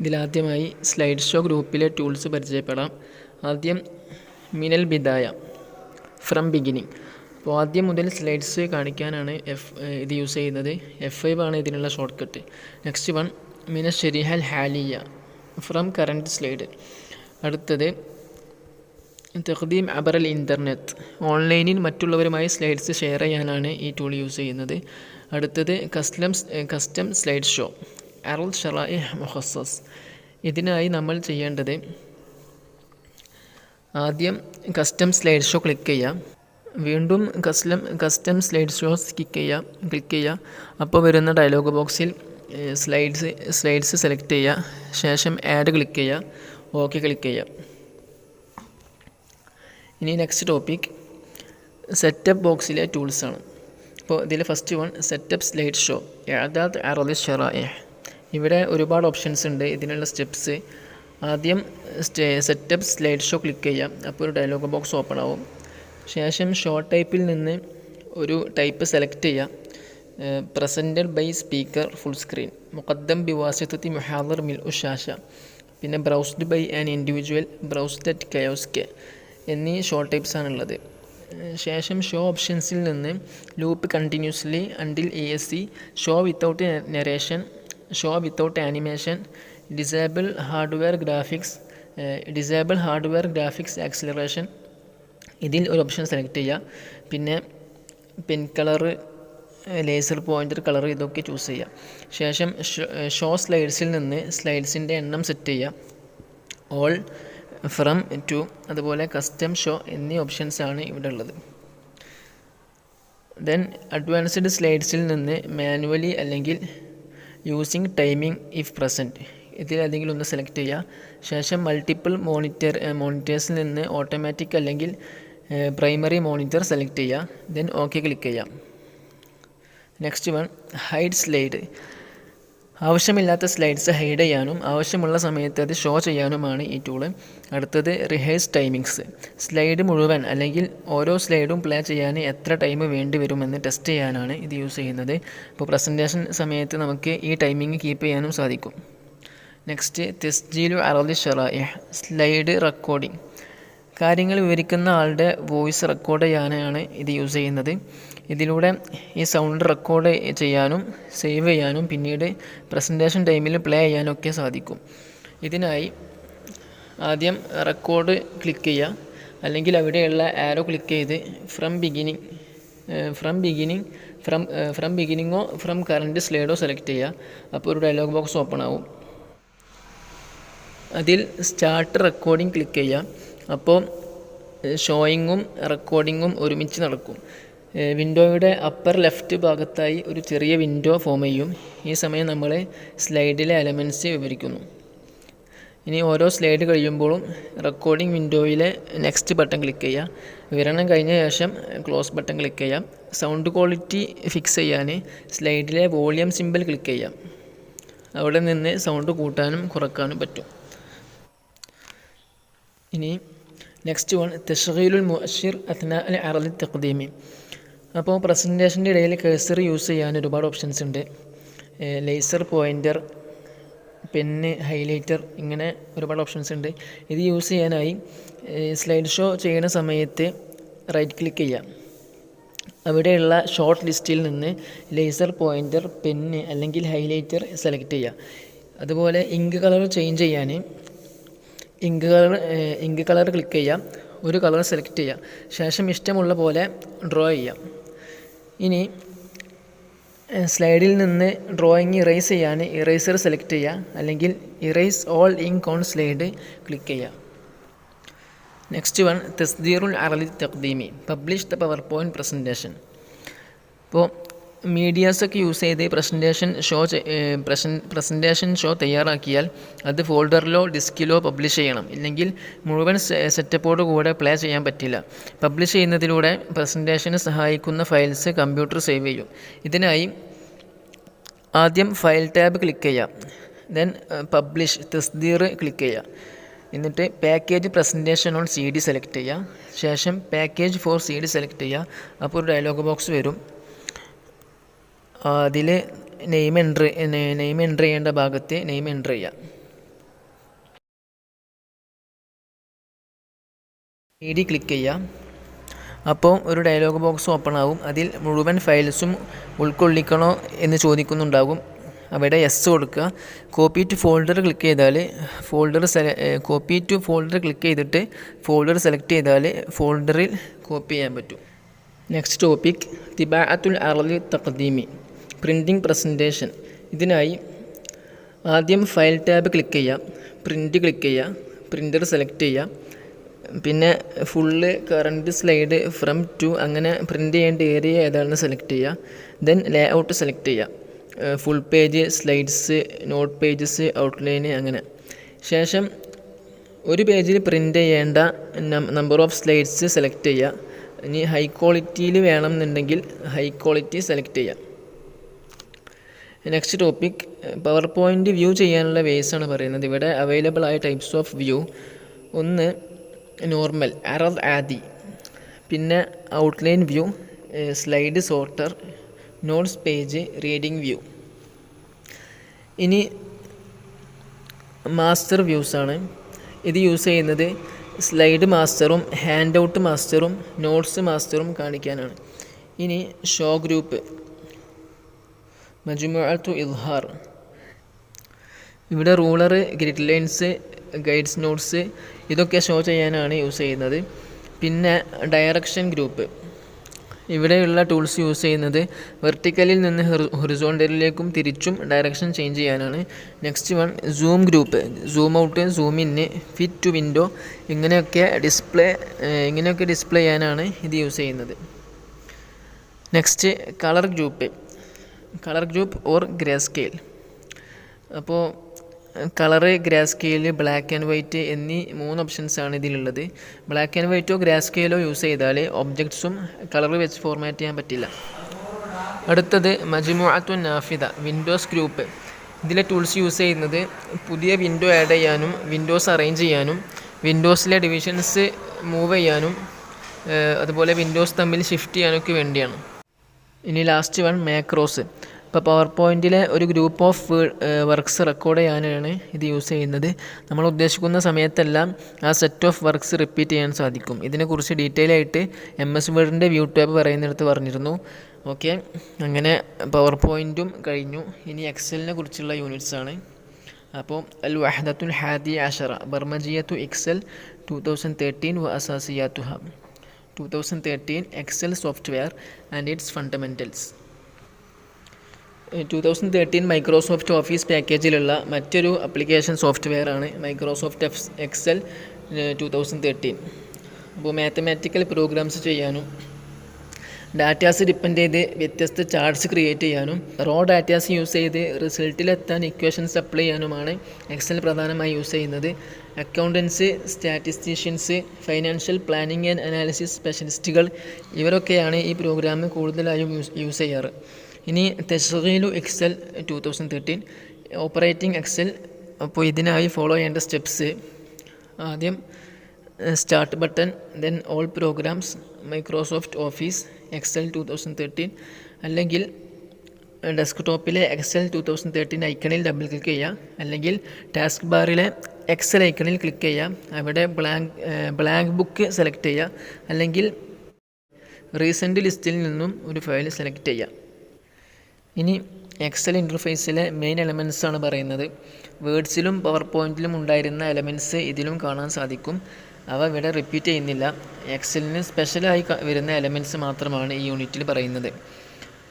ഇതിലാദ്യമായി slide show ഗ്രൂപ്പിലെ tools പരിചയപ്പെടാം. ആദ്യം മിനൽ ബിദായ, ഫ്രം ബിഗിനിങ്. അപ്പോൾ ആദ്യം മുതൽ സ്ലൈഡ്സ് കാണിക്കാനാണ് ഇത് യൂസ് ചെയ്യുന്നത്. F5 ആണ് ഇതിനുള്ള ഷോർട്ട് കട്ട്. നെക്സ്റ്റ് വൺ മിന ഷെരിഹൽ ഹാലിയ, ഫ്രം കറൻറ്റ് സ്ലൈഡ്. അടുത്തത് തഖ്ദീം അബറൽ ഇൻ്റർനെറ്റ്, ഓൺലൈനിൽ മറ്റുള്ളവരുമായി സ്ലൈഡ്സ് ഷെയർ ചെയ്യാനാണ് ഈ ടൂൾ യൂസ് ചെയ്യുന്നത്. അടുത്തത് കസ്റ്റം സ്ലൈഡ് ഷോ, അറുൽ ഷറാഇഹ് മുഖസ്സസ്. ഇതിനായി നമ്മൾ ചെയ്യേണ്ടത് ആദ്യം കസ്റ്റം സ്ലൈഡ് ഷോ ക്ലിക്ക് ചെയ്യാം, വീണ്ടും കസ്റ്റം സ്ലൈഡ് ഷോസ് ക്ലിക്ക് ചെയ്യുക. അപ്പോൾ വരുന്ന ഡയലോഗ് ബോക്സിൽ സ്ലൈഡ്സ് സെലക്ട് ചെയ്യുക. ശേഷം ആഡ് ക്ലിക്ക് ചെയ്യുക, ഓക്കെ ക്ലിക്ക് ചെയ്യുക. ഇനി നെക്സ്റ്റ് ടോപ്പിക് സെറ്റപ്പ് ബോക്സിലെ ടൂൾസാണ്. അപ്പോൾ ഇതിൽ first one setup slide show, ഇഅദാദ് അറദ് ഷറാഇഹ്. ഇവിടെ ഒരുപാട് ഓപ്ഷൻസ് ഉണ്ട്. ഇതിനുള്ള സ്റ്റെപ്സ്, ആദ്യം സെറ്റപ്പ് സ്ലൈഡ് ഷോ ക്ലിക്ക് ചെയ്യാം. അപ്പോൾ ഒരു ഡയലോഗ് ബോക്സ് ഓപ്പൺ ആവും. ശേഷം ഷോ ടൈപ്പിൽ നിന്ന് ഒരു ടൈപ്പ് സെലക്ട് ചെയ്യാം. Presented by speaker full screen, മുഖദ്ദം ബിവാസിത്തത്തി മുഹാദർ മിൽ ഉഷാഷ, പിന്നെ browsed by an individual, browsed at kiosk എന്നീ ഷോ ടൈപ്സ് ആണുള്ളത്. ശേഷം ഷോ ഓപ്ഷൻസിൽ നിന്ന് loop continuously until ESC, show without narration, show without animation, disable hardware graphics acceleration. ഇതിൽ ഒരു ഓപ്ഷൻ സെലക്ട് ചെയ്യുക. പിന്നെ pen colour, laser pointer colour, ഇതൊക്കെ ചൂസ് ചെയ്യുക. ശേഷം ഷോ സ്ലൈഡ്സിൽ നിന്ന് സ്ലൈഡ്സിൻ്റെ എണ്ണം സെറ്റ് ചെയ്യുക. ഓൾ, ഫ്രം, ടു, അതുപോലെ കസ്റ്റം ഷോ എന്നീ ഓപ്ഷൻസാണ് ഇവിടെ ഉള്ളത്. ദെൻ അഡ്വാൻസ്ഡ് സ്ലൈഡ്സിൽ നിന്ന് മാനുവലി അല്ലെങ്കിൽ യൂസിങ് ടൈമിംഗ് ഇഫ് പ്രസൻറ്റ്, ഇതിലേതെങ്കിലും ഒന്ന് സെലക്ട് ചെയ്യുക. ശേഷം മൾട്ടിപ്പിൾ മോണിറ്റേഴ്സിൽ നിന്ന് ഓട്ടോമാറ്റിക് അല്ലെങ്കിൽ പ്രൈമറി മോണിറ്റർ സെലക്ട് ചെയ്യുക. ദെൻ ഓക്കെ ക്ലിക്ക് ചെയ്യാം. നെക്സ്റ്റ് വൺ ഹൈഡ് സ്ലൈഡ്, ആവശ്യമില്ലാത്ത സ്ലൈഡ്സ് ഹൈഡ് ചെയ്യാനും ആവശ്യമുള്ള സമയത്ത് അത് ഷോ ചെയ്യാനുമാണ് ഈ ടൂള്. അടുത്തത് റിഹേഴ്സ് ടൈമിങ്സ്, സ്ലൈഡ് മുഴുവൻ അല്ലെങ്കിൽ ഓരോ സ്ലൈഡും പ്ലേ ചെയ്യാൻ എത്ര ടൈം വേണ്ടി വരുമെന്ന് ടെസ്റ്റ് ചെയ്യാനാണ് ഇത് യൂസ് ചെയ്യുന്നത്. ഇപ്പോൾ പ്രസൻറ്റേഷൻ സമയത്ത് നമുക്ക് ഈ ടൈമിംഗ് കീപ്പ് ചെയ്യാനും സാധിക്കും. നെക്സ്റ്റ് തസ്ജീലു അറദ് ഷറാഇഹ്, സ്ലൈഡ് റെക്കോർഡിംഗ്, കാര്യങ്ങൾ വിവരിക്കുന്ന ആളുടെ വോയിസ് റെക്കോർഡ് ചെയ്യാനാണ് ഇത് യൂസ് ചെയ്യുന്നത്. ഇതിലൂടെ ഈ സൗണ്ട് റെക്കോർഡ് ചെയ്യാനും സേവ് ചെയ്യാനും പിന്നീട് പ്രസൻറ്റേഷൻ ടൈമിൽ പ്ലേ ചെയ്യാനൊക്കെ സാധിക്കും. ഇതിനായി ആദ്യം റെക്കോർഡ് ക്ലിക്ക് ചെയ്യുക, അല്ലെങ്കിൽ അവിടെയുള്ള ആരോ ക്ലിക്ക് ചെയ്ത് ഫ്രം ബിഗിനിങ്ങോ ഫ്രം കറൻറ്റ് സ്ലൈഡോ സെലക്ട് ചെയ്യുക. അപ്പോൾ ഒരു ഡയലോഗ് ബോക്സ് ഓപ്പൺ ആവും. അതിൽ സ്റ്റാർട്ട് റെക്കോർഡിംഗ് ക്ലിക്ക് ചെയ്യുക. അപ്പോൾ ഷോയിങ്ങും റെക്കോർഡിങ്ങും ഒരുമിച്ച് നടക്കും. വിൻഡോയുടെ അപ്പർ ലെഫ്റ്റ് ഭാഗത്തായി ഒരു ചെറിയ വിൻഡോ ഫോം ചെയ്യും. ഈ സമയം നമ്മൾ സ്ലൈഡിലെ എലമെൻറ്റ്സ് വിവരിക്കുന്നു. ഇനി ഓരോ സ്ലൈഡ് കഴിയുമ്പോഴും റെക്കോർഡിംഗ് വിൻഡോയിലെ നെക്സ്റ്റ് ബട്ടൺ ക്ലിക്ക് ചെയ്യുക. വിവരണം കഴിഞ്ഞ ശേഷം ക്ലോസ് ബട്ടൺ ക്ലിക്ക് ചെയ്യാം. സൗണ്ട് ക്വാളിറ്റി ഫിക്സ് ചെയ്യാൻ സ്ലൈഡിലെ വോളിയം സിമ്പിൾ ക്ലിക്ക് ചെയ്യാം. അവിടെ നിന്ന് സൗണ്ട് കൂട്ടാനും കുറക്കാനും പറ്റും. ഇനി നെക്സ്റ്റ് വൺ തശ്ഗീലുൽ മുഅശ്ശിർ അത്നാ അൽ അറദ് തഖ്ദീമി. അപ്പോൾ പ്രസൻറ്റേഷൻ്റെ ഇടയിൽ കേഴ്സർ യൂസ് ചെയ്യാൻ ഒരുപാട് ഓപ്ഷൻസ് ഉണ്ട്. ലേസർ പോയിൻ്റർ, പെന്ന്, ഹൈലൈറ്റർ, ഇങ്ങനെ ഒരുപാട് ഓപ്ഷൻസ് ഉണ്ട്. ഇത് യൂസ് ചെയ്യാനായി സ്ലൈഡ് ഷോ ചെയ്യുന്ന സമയത്ത് റൈറ്റ് ക്ലിക്ക് ചെയ്യാം. അവിടെയുള്ള ഷോർട്ട് ലിസ്റ്റിൽ നിന്ന് ലേസർ പോയിൻ്റർ, പെന്ന് അല്ലെങ്കിൽ ഹൈലൈറ്റർ സെലക്ട് ചെയ്യുക. അതുപോലെ ഇങ്ക് കളർ ചേഞ്ച് ചെയ്യാൻ ഇങ്ക് കളർ ക്ലിക്ക് ചെയ്യാം. ഒരു കളർ സെലക്ട് ചെയ്യാം. ശേഷം ഇഷ്ടമുള്ള പോലെ ഡ്രോ ചെയ്യാം. ഇനി സ്ലൈഡിൽ നിന്ന് ഡ്രോയിങ് ഇറേസ് ചെയ്യാൻ ഇറേസർ സെലക്ട് ചെയ്യുക, അല്ലെങ്കിൽ erase all ink on slide click ചെയ്യുക. നെക്സ്റ്റ് വൺ തസ്ദീറുൽ അറദ് തഖ്ദീമി, publish the power point presentation. ഇപ്പോൾ മീഡിയാസൊക്കെ യൂസ് ചെയ്ത് പ്രസൻറ്റേഷൻ ഷോ തയ്യാറാക്കിയാൽ അത് ഫോൾഡറിലോ ഡിസ്കിലോ പബ്ലിഷ് ചെയ്യണം. ഇല്ലെങ്കിൽ മുഴുവൻ സെറ്റപ്പോട് കൂടെ പ്ലേ ചെയ്യാൻ പറ്റില്ല. പബ്ലിഷ് ചെയ്യുന്നതിലൂടെ പ്രസൻറ്റേഷന് സഹായിക്കുന്ന ഫയൽസ് കമ്പ്യൂട്ടർ സേവ് ചെയ്യും. ഇതിനായി ആദ്യം ഫയൽ ടാബ് ക്ലിക്ക് ചെയ്യാം. ദെൻ പബ്ലിഷ് തസ്ദീർ ക്ലിക്ക് ചെയ്യുക. എന്നിട്ട് package presentation on CD select ചെയ്യുക. ശേഷം പാക്കേജ് ഫോർ CD സെലക്ട് ചെയ്യുക. അപ്പോൾ ഒരു ഡയലോഗ് ബോക്സ് വരും. അതിൽ നെയിം എൻ്റർ ചെയ്യേണ്ട ഭാഗത്ത് നെയിം എൻ്റർ ചെയ്യുക. CD ക്ലിക്ക് ചെയ്യുക. അപ്പോൾ ഒരു ഡയലോഗ് ബോക്സ് ഓപ്പൺ ആവും. അതിൽ മുഴുവൻ ഫയൽസും ഉൾക്കൊള്ളിക്കണോ എന്ന് ചോദിക്കുന്നുണ്ടാകും. അവിടെ യെസ് കൊടുക്കുക. കോപ്പി ടു ഫോൾഡർ ക്ലിക്ക് ചെയ്താൽ കോപ്പി ടു ഫോൾഡർ ക്ലിക്ക് ചെയ്തിട്ട് ഫോൾഡർ സെലക്ട് ചെയ്താൽ ഫോൾഡറിൽ കോപ്പി ചെയ്യാൻ പറ്റും. നെക്സ്റ്റ് ടോപ്പിക് തിബാഅത്തുൽ അർളി തഖ്ദീമി, പ്രിൻറ്റിംഗ് പ്രസൻറ്റേഷൻ. ഇതിനായി ആദ്യം ഫയൽ ടാബ് ക്ലിക്ക് ചെയ്യുക, പ്രിൻറ്റ് ക്ലിക്ക് ചെയ്യുക, പ്രിൻ്റർ സെലക്ട് ചെയ്യുക, പിന്നെ full current slide from to അങ്ങനെ പ്രിൻ്റ് ചെയ്യേണ്ട ഏരിയ ഏതാണെന്ന് സെലക്ട് ചെയ്യുക. ദെൻ ലേ ഔട്ട് സെലക്ട് ചെയ്യുക, full page, slides, note pages, outline അങ്ങനെ. ശേഷം ഒരു പേജിൽ പ്രിൻ്റ് ചെയ്യേണ്ട നമ്പർ ഓഫ് സ്ലൈഡ്സ് സെലക്ട് ചെയ്യുക. ഇനി ഹൈ ക്വാളിറ്റിയിൽ വേണമെന്നുണ്ടെങ്കിൽ ഹൈ ക്വാളിറ്റി സെലക്ട് ചെയ്യുക. Next topic power point view ചെയ്യാനുള്ള വേസാണ് പറയുന്നത്. ഇവിടെ അവൈലബിൾ ആയ ടൈപ്സ് ഓഫ് വ്യൂ: ഒന്ന് നോർമൽ, അറദ് ആദി, പിന്നെ outline view, slide sorter, notes page, reading view. ഇനി മാസ്റ്റർ വ്യൂസാണ്. ഇത് യൂസ് ചെയ്യുന്നത് സ്ലൈഡ് മാസ്റ്ററും ഹാൻഡ് ഔട്ട് മാസ്റ്ററും നോട്ട്സ് മാസ്റ്ററും കാണിക്കാനാണ്. ഇനി ഷോ ഗ്രൂപ്പ്, മജ്മുഅത്തു ഇൽഹാർ. ഇവിടെ ruler, grid lines, guides notes ഇതൊക്കെ ഷോ ചെയ്യാനാണ് യൂസ് ചെയ്യുന്നത്. പിന്നെ ഡയറക്ഷൻ ഗ്രൂപ്പ്, ഇവിടെയുള്ള ടൂൾസ് യൂസ് ചെയ്യുന്നത് വെർട്ടിക്കലിൽ നിന്ന് ഹൊറിസോണ്ടലിലേക്കും തിരിച്ചും ഡയറക്ഷൻ ചേഞ്ച് ചെയ്യാനാണ്. Next one zoom group, zoom out, zoom in, fit to window ഇങ്ങനെയൊക്കെ ഡിസ്പ്ലേ ചെയ്യാനാണ് ഇത് യൂസ് ചെയ്യുന്നത്. Next colour group or grey scale. അപ്പോൾ colour, grey scale, black and white എന്നീ 3 ഓപ്ഷൻസാണ് ഇതിലുള്ളത്. ബ്ലാക്ക് ആൻഡ് വൈറ്റോ ഗ്രേ സ്കെയിലോ യൂസ് ചെയ്താൽ ഒബ്ജക്ട്സും കളർ വെച്ച് ഫോർമാറ്റ് ചെയ്യാൻ പറ്റില്ല. അടുത്തത് മജ്മുഅത്തു നാഫിദ, വിൻഡോസ് ഗ്രൂപ്പ്. ഇതിലെ ടൂൾസ് യൂസ് ചെയ്യുന്നത് പുതിയ വിൻഡോ ആഡ് ചെയ്യാനും വിൻഡോസ് അറേഞ്ച് ചെയ്യാനും വിൻഡോസിലെ ഡിവിഷൻസ് മൂവ് ചെയ്യാനും അതുപോലെ വിൻഡോസ് തമ്മിൽ ഷിഫ്റ്റ് ചെയ്യാനൊക്കെ വേണ്ടിയാണ്. ഇനി ലാസ്റ്റ് വൺ മാക്രോസ്. ഇപ്പോൾ പവർ പോയിൻറ്റിലെ ഒരു ഗ്രൂപ്പ് ഓഫ് വർക്ക്സ് റെക്കോർഡ് ചെയ്യാനാണ് ഇത് യൂസ് ചെയ്യുന്നത്. നമ്മൾ ഉദ്ദേശിക്കുന്ന സമയത്തെല്ലാം ആ സെറ്റ് ഓഫ് വർക്ക്സ് റിപ്പീറ്റ് ചെയ്യാൻ സാധിക്കും. ഇതിനെക്കുറിച്ച് ഡീറ്റെയിൽ ആയിട്ട് MS വേർഡിൻ്റെ വ്യൂ ടാബ് പറയുന്നിടത്ത് പറഞ്ഞിരുന്നു. ഓക്കെ, അങ്ങനെ പവർ പോയിൻറ്റും കഴിഞ്ഞു. ഇനി എക്സലിനെ കുറിച്ചുള്ള യൂണിറ്റ്സ് ആണ്. അപ്പോൾ അൽ വഹദത്തുൽ ഹാദി അഷറ, ബർമജിയത്തു എക്സൽ 2013 വ അസാസിയാത്തുഹ, 2013 Excel software and its fundamentals. 2013 Microsoft Office പാക്കേജിലുള്ള മറ്റൊരു ആപ്ലിക്കേഷൻ സോഫ്റ്റ്വെയർ ആണ് മൈക്രോസോഫ്റ്റ് എക്സൽ 2013. അപ്പോൾ മാത്തമാറ്റിക്കൽ പ്രോഗ്രാംസ് ചെയ്യാനും ഡാറ്റാസ് ഡിപ്പെൻഡ് ചെയ്ത് വ്യത്യസ്ത ചാർട്ട്സ് ക്രിയേറ്റ് ചെയ്യാനും റോ ഡാറ്റാസ് യൂസ് ചെയ്ത് റിസൾട്ടിലെത്താൻ ഇക്വേഷൻസ് അപ്ലൈ ചെയ്യാനുമാണ് എക്സൽ പ്രധാനമായി യൂസ് ചെയ്യുന്നത്. Accountants, statisticians, financial planning and analysis സ്പെഷ്യലിസ്റ്റുകൾ ഇവരൊക്കെയാണ് ഈ പ്രോഗ്രാം കൂടുതലായും യൂസ് ചെയ്യാറ്. ഇനി തശ്ഗീലു എക്സൽ 2013, ഓപ്പറേറ്റിംഗ് എക്സൽ. അപ്പോൾ ഇതിനായി ഫോളോ ചെയ്യേണ്ട സ്റ്റെപ്സ്: ആദ്യം start button, then all programs, Microsoft Office Excel 2013, അല്ലെങ്കിൽ ഡെസ്ക്ടോപ്പിലെ എക്സൽ 2013 ഐക്കണിൽ ഡബിൾ ക്ലിക്ക് ചെയ്യുക, അല്ലെങ്കിൽ ടാസ്ക് ബാറിലെ എക്സൽ ഐക്കണിൽ ക്ലിക്ക് ചെയ്യുക. അവിടെ ബ്ലാങ്ക് ബുക്ക് സെലക്ട് ചെയ്യുക, അല്ലെങ്കിൽ റീസെൻ്റ് ലിസ്റ്റിൽ നിന്നും ഒരു ഫയൽ സെലക്ട് ചെയ്യുക. ഇനി എക്സൽ ഇൻ്റർഫേസിലെ മെയിൻ എലമെൻറ്റ്സ് ആണ് പറയുന്നത്. വേർഡ്സിലും പവർ പോയിൻറ്റിലും ഉണ്ടായിരുന്ന എലമെൻറ്റ്സ് ഇതിലും കാണാൻ സാധിക്കും. അവ ഇവിടെ റിപ്പീറ്റ് ചെയ്യുന്നില്ല. എക്സലിന് സ്പെഷ്യലായി വരുന്ന എലമെൻറ്റ്സ് മാത്രമാണ് ഈ യൂണിറ്റിൽ പറയുന്നത്.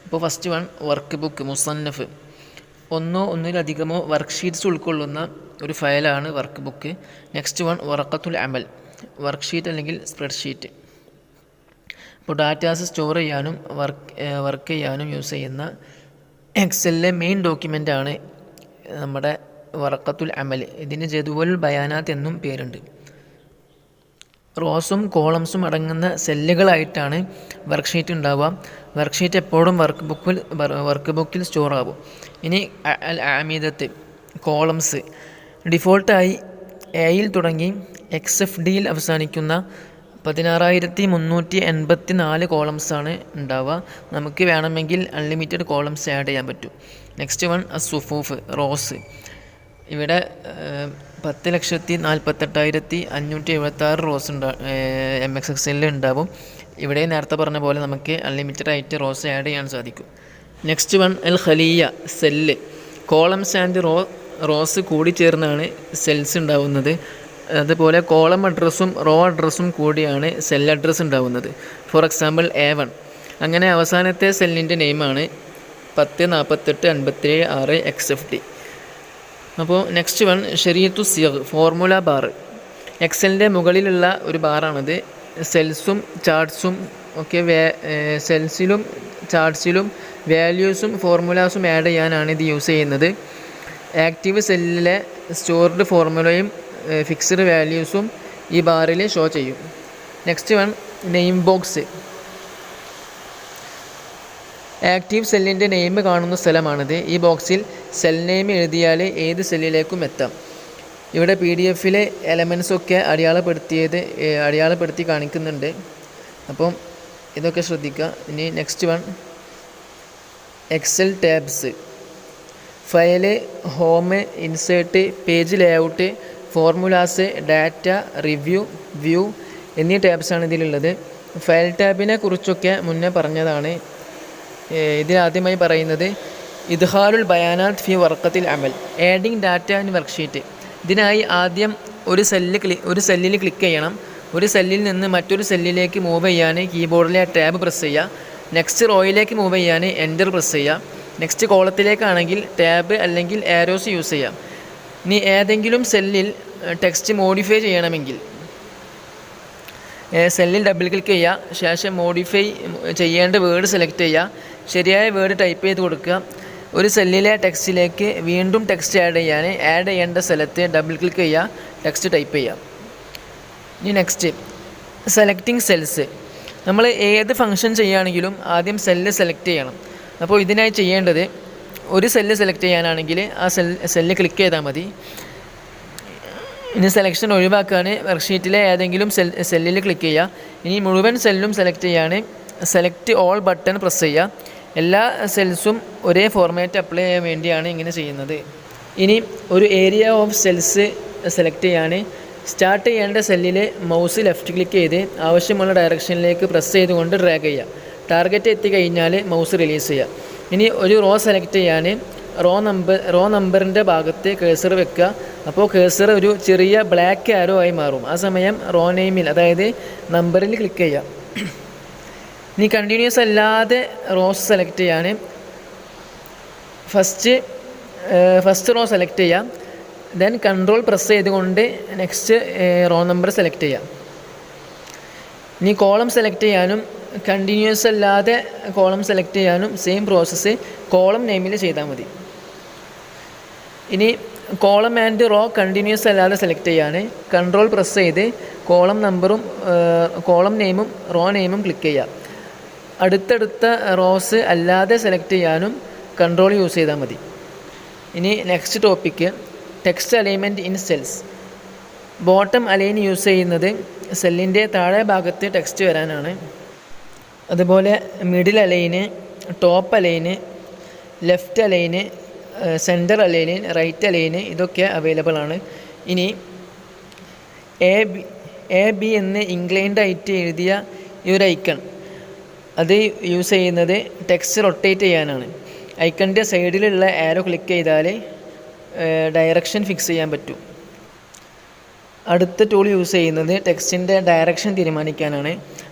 അപ്പോൾ ഫസ്റ്റ് വൺ വർക്ക് ബുക്ക്, മുസന്നഫ്. ഒന്നിലധികമോ വർക്ക് ഷീറ്റ്സ് ഉൾക്കൊള്ളുന്ന ഒരു ഫയലാണ് വർക്ക് ബുക്ക്. നെക്സ്റ്റ് വൺ വറഖത്തുൽ അമൽ, വർക്ക് ഷീറ്റ് അല്ലെങ്കിൽ സ്പ്രെഡ്ഷീറ്റ്. അപ്പോൾ ഡാറ്റാസ് സ്റ്റോർ ചെയ്യാനും വർക്ക് ചെയ്യാനും യൂസ് ചെയ്യുന്ന എക്സലിലെ മെയിൻ ഡോക്യുമെൻ്റാണ് നമ്മുടെ വറഖത്തുൽ അമൽ. ഇതിന് ജദുവലുൽ ബയാനാത്ത് എന്നും പേരുണ്ട്. റോസും കോളംസും അടങ്ങുന്ന സെല്ലുകളായിട്ടാണ് വർക്ക് ഷീറ്റ് ഉണ്ടാവുക. വർക്ക് ഷീറ്റ് എപ്പോഴും വർക്ക് ബുക്കിൽ സ്റ്റോർ ആവും. ഇനി അൽ ആമീദത്ത്, കോളംസ്. ഡിഫോൾട്ടായി എയിൽ തുടങ്ങി XFDയിൽ അവസാനിക്കുന്ന 16384 കോളംസാണ് ഉണ്ടാവുക. നമുക്ക് വേണമെങ്കിൽ അൺലിമിറ്റഡ് കോളംസ് ആഡ് ചെയ്യാൻ പറ്റും. നെക്സ്റ്റ് വൺ അസുഫൂഫ്, റോസ്. ഇവിടെ 10,48,576 റോസ് MS Excelൽ ഉണ്ടാവും. ഇവിടെ നേരത്തെ പറഞ്ഞ പോലെ നമുക്ക് അൺലിമിറ്റഡ് ആയിട്ട് റോസ് ആഡ് ചെയ്യാൻ സാധിക്കും. നെക്സ്റ്റ് വൺ അൽ ഖലിയ, സെല്ല്. കോളംസ് ആൻഡ് റോസ് കൂടി ചേർന്നാണ് സെൽസ് ഉണ്ടാവുന്നത്. അതുപോലെ കോളം അഡ്രസ്സും റോ അഡ്രസ്സും കൂടിയാണ് സെൽ അഡ്രസ്സ് ഉണ്ടാവുന്നത്. For example A1. അങ്ങനെ അവസാനത്തെ സെല്ലിൻ്റെ നെയിമാണ് 10,48,57,6 അപ്പോൾ നെക്സ്റ്റ് വൺ ഷരീഅത്തു സിയഗ്, ഫോർമുല ബാർ. എക്സലിൻ്റെ മുകളിലുള്ള ഒരു ബാറാണത്. സെൽസും ചാർട്ട്സും ഒക്കെ സെൽസിലും ചാർട്ട്സിലും വാല്യൂസും ഫോർമുലാസും ആഡ് ചെയ്യാനാണ് ഇത് യൂസ് ചെയ്യുന്നത്. ആക്റ്റീവ് സെല്ലിലെ സ്റ്റോർഡ് ഫോർമുലയും ഫിക്സ്ഡ് വാല്യൂസും ഈ ബാറിൽ ഷോ ചെയ്യും. Next one name box. Active സെല്ലിൻ്റെ നെയിം കാണുന്ന സ്ഥലമാണിത്. ഈ ബോക്സിൽ സെൽ നെയിം എഴുതിയാൽ ഏത് സെല്ലിലേക്കും എത്താം. ഇവിടെ PDF എലമെൻസൊക്കെ അടയാളപ്പെടുത്തി കാണിക്കുന്നുണ്ട്. അപ്പം ഇതൊക്കെ ശ്രദ്ധിക്കുക. ഇനി next one Excel tabs. File, home, insert, page layout, formulas, data, review, view എന്നീ ടാബ്സാണ് ഇതിലുള്ളത്. ഫയൽ ടാബിനെ കുറിച്ചൊക്കെ മുന്നേ പറഞ്ഞതാണ്. ഇതിൽ ആദ്യമായി പറയുന്നത് ഇദ്ഹാലുൽ ബയാനാത്ത് ഫി വർക്കത്തിൽ അമൽ, ആഡിങ് ഡാറ്റ ഇൻ വർക്ക്ഷീറ്റ്. ഇതിനായി ആദ്യം ഒരു സെല്ലിൽ ക്ലിക്ക് ചെയ്യണം. ഒരു സെല്ലിൽ നിന്ന് മറ്റൊരു സെല്ലിലേക്ക് മൂവ് ചെയ്യാൻ കീബോർഡിലെ ടാബ് പ്രസ് ചെയ്യുക. നെക്സ്റ്റ് റോയിലേക്ക് മൂവ് ചെയ്യാൻ എൻ്റർ പ്രസ് ചെയ്യുക. നെക്സ്റ്റ് കോളത്തിലേക്കാണെങ്കിൽ ടാബ് അല്ലെങ്കിൽ ആരോസ് യൂസ് ചെയ്യാം. ഇനി ഏതെങ്കിലും സെല്ലിൽ ടെക്സ്റ്റ് മോഡിഫൈ ചെയ്യണമെങ്കിൽ സെല്ലിൽ ഡബിൾ ക്ലിക്ക് ചെയ്യുക. ശേഷം മോഡിഫൈ ചെയ്യേണ്ട വേർഡ് സെലക്ട് ചെയ്യുക. ശരിയായ വേർഡ് ടൈപ്പ് ചെയ്ത് കൊടുക്കുക. ഒരു സെല്ലിലെ ടെക്സ്റ്റിലേക്ക് വീണ്ടും ടെക്സ്റ്റ് ആഡ് ചെയ്യേണ്ട സ്ഥലത്ത് ഡബിൾ ക്ലിക്ക് ചെയ്യുക, ടെക്സ്റ്റ് ടൈപ്പ് ചെയ്യുക. ഇനി നെക്സ്റ്റ് സെലക്ടിങ് സെൽസ്. നമ്മൾ ഏത് ഫംഗ്ഷൻ ചെയ്യുകയാണെങ്കിലും ആദ്യം സെല്ല് സെലക്ട് ചെയ്യണം. അപ്പോൾ ഇതിനായി ചെയ്യേണ്ടത് ഒരു സെല്ല് സെലക്ട് ചെയ്യാനാണെങ്കിൽ ആ സെല്ല് ക്ലിക്ക് ചെയ്താൽ മതി. ഇനി സെലക്ഷൻ ഒഴിവാക്കാൻ വർക്ക്ഷീറ്റിലെ ഏതെങ്കിലും സെല്ലിൽ ക്ലിക്ക് ചെയ്യുക. ഇനി മുഴുവൻ സെല്ലും സെലക്ട് ചെയ്യാൻ സെലക്ട് ഓൾ ബട്ടൺ പ്രസ് ചെയ്യുക. എല്ലാ സെൽസും ഒരേ ഫോർമാറ്റ് അപ്ലൈ ചെയ്യാൻ വേണ്ടിയാണ് ഇങ്ങനെ ചെയ്യുന്നത്. ഇനി ഒരു ഏരിയ ഓഫ് സെൽസ് സെലക്ട് ചെയ്യാൻ സ്റ്റാർട്ട് ചെയ്യേണ്ട സെല്ലിൽ മൗസ് ലെഫ്റ്റ് ക്ലിക്ക് ചെയ്ത് ആവശ്യമുള്ള ഡയറക്ഷനിലേക്ക് പ്രസ് ചെയ്തുകൊണ്ട് ഡ്രാഗ് ചെയ്യുക. ടാർഗറ്റ് എത്തിക്കഴിഞ്ഞാൽ മൗസ് റിലീസ് ചെയ്യുക. ഇനി ഒരു റോ സെലക്ട് ചെയ്യാൻ റോ നമ്പറിൻ്റെ ഭാഗത്ത് കേഴ്സർ വെക്കുക. അപ്പോൾ കേഴ്സർ ഒരു ചെറിയ ബ്ലാക്ക് ആരോ ആയി മാറും. ആ സമയം റോ നെയിമിൽ, അതായത് നമ്പറിൽ ക്ലിക്ക് ചെയ്യുക. ഇനി കണ്ടിന്യൂസ് അല്ലാതെ റോസ് സെലക്ട് ചെയ്യാൻ ഫസ്റ്റ് റോ സെലക്ട് ചെയ്യാം. ദെൻ കൺട്രോൾ പ്രസ് ചെയ്തുകൊണ്ട് നെക്സ്റ്റ് റോ നമ്പർ സെലക്ട് ചെയ്യാം. ഇനി കോളം സെലക്ട് ചെയ്യാനും കണ്ടിന്യൂസ് അല്ലാതെ കോളം സെലക്ട് ചെയ്യാനും സെയിം പ്രോസസ്സ് കോളം നെയിമിൽ ചെയ്താൽ മതി. ഇനി കോളം ആൻഡ് റോ കണ്ടിന്യൂസ് അല്ലാതെ സെലക്ട് ചെയ്യാൻ കൺട്രോൾ പ്രസ് ചെയ്ത് കോളം നമ്പറും കോളം നെയിമും റോ നെയിമും ക്ലിക്ക് ചെയ്യുക. അടുത്തടുത്ത റോസ് അല്ലാതെ സെലക്ട് ചെയ്യാനും കൺട്രോൾ യൂസ് ചെയ്താൽ മതി. ഇനി next topic text alignment in cells. Bottom align use ചെയ്യുന്നത് സെല്ലിൻ്റെ താഴെ ഭാഗത്ത് ടെക്സ്റ്റ് വരാനാണ്. അതുപോലെ middle align, top align, left align, centre align, right align ഇതൊക്കെ അവൈലബിൾ ആണ്. ഇനി AB എന്ന് ഇൻക്ലൈൻഡ് ആയിട്ട് എഴുതിയ ഈ ഒരു ഐക്കൺ, അത് യൂസ് ചെയ്യുന്നത് ടെക്സ്റ്റ് റൊട്ടേറ്റ് ചെയ്യാനാണ്. ഐക്കണിൻ്റെ സൈഡിലുള്ള ആരോ ക്ലിക്ക് ചെയ്താൽ ഡയറക്ഷൻ ഫിക്സ് ചെയ്യാൻ പറ്റും. അടുത്ത ടൂൾ യൂസ് ചെയ്യുന്നത് ടെക്സ്റ്റിൻ്റെ ഡയറക്ഷൻ തീരുമാനിക്കാനാണ്.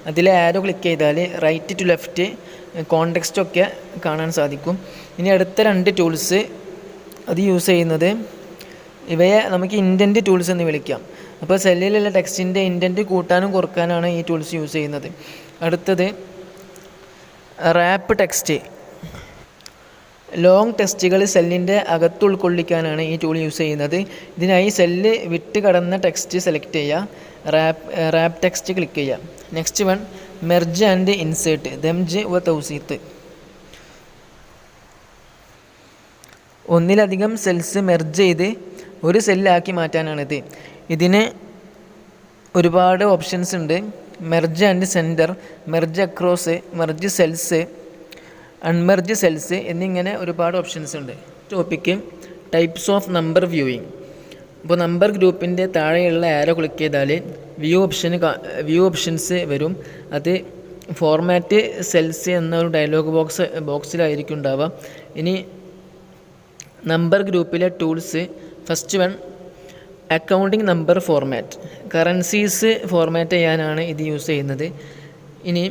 അതിലെ ആരോ ക്ലിക്ക് ചെയ്താൽ റൈറ്റ് ടു ലെഫ്റ്റ് കോണ്ടെക്സ്റ്റൊക്കെ കാണാൻ സാധിക്കും. ഇനി അടുത്ത രണ്ട് ടൂൾസ് അത് യൂസ് ചെയ്യുന്നത്, ഇവയെ നമുക്ക് ഇൻറ്റൻറ്റ് ടൂൾസ് എന്ന് വിളിക്കാം. അപ്പോൾ സെല്ലിലുള്ള ടെക്സ്റ്റിൻ്റെ ഇൻറ്റൻറ്റ് കൂട്ടാനും കുറക്കാനാണ് ഈ ടൂൾസ് യൂസ് ചെയ്യുന്നത്. അടുത്തത് റാപ്പ് ടെക്സ്റ്റ്. ലോങ് ടെക്സ്റ്റുകൾ സെല്ലിൻ്റെ അകത്ത് ഉൾക്കൊള്ളിക്കാനാണ് ഈ ടൂൾ യൂസ് ചെയ്യുന്നത്. ഇതിനായി സെല്ല് വിട്ട് കടന്ന ടെക്സ്റ്റ് സെലക്ട് ചെയ്യുക, റാപ്പ് ടെക്സ്റ്റ് ക്ലിക്ക് ചെയ്യുക. Next one merge and insert, ദംജ് വ തൗസീത്ത്. ഒന്നിലധികം സെൽസ് മെർജ് ചെയ്ത് ഒരു സെല്ലാക്കി മാറ്റാനാണിത്. ഇതിന് ഒരുപാട് ഓപ്ഷൻസ് ഉണ്ട്. Merge and centre, merge across, merge cells, unmerge cells എന്നിങ്ങനെ ഒരുപാട് ഓപ്ഷൻസ് ഉണ്ട്. Topic types of number viewing. അപ്പോൾ നമ്പർ ഗ്രൂപ്പിൻ്റെ താഴെയുള്ള ആരോ ക്ലിക്ക് ചെയ്താൽ വ്യൂ ഓപ്ഷൻസ് വരും. അത് ഫോർമാറ്റ് സെൽസ് എന്നൊരു ഡയലോഗ് ബോക്സിലായിരിക്കും ഉണ്ടാവുക. ഇനി നമ്പർ ഗ്രൂപ്പിലെ tools, first one accounting number format, currencies format ചെയ്യാനാണ് ഇത് യൂസ് ചെയ്യുന്നത്. ഇനി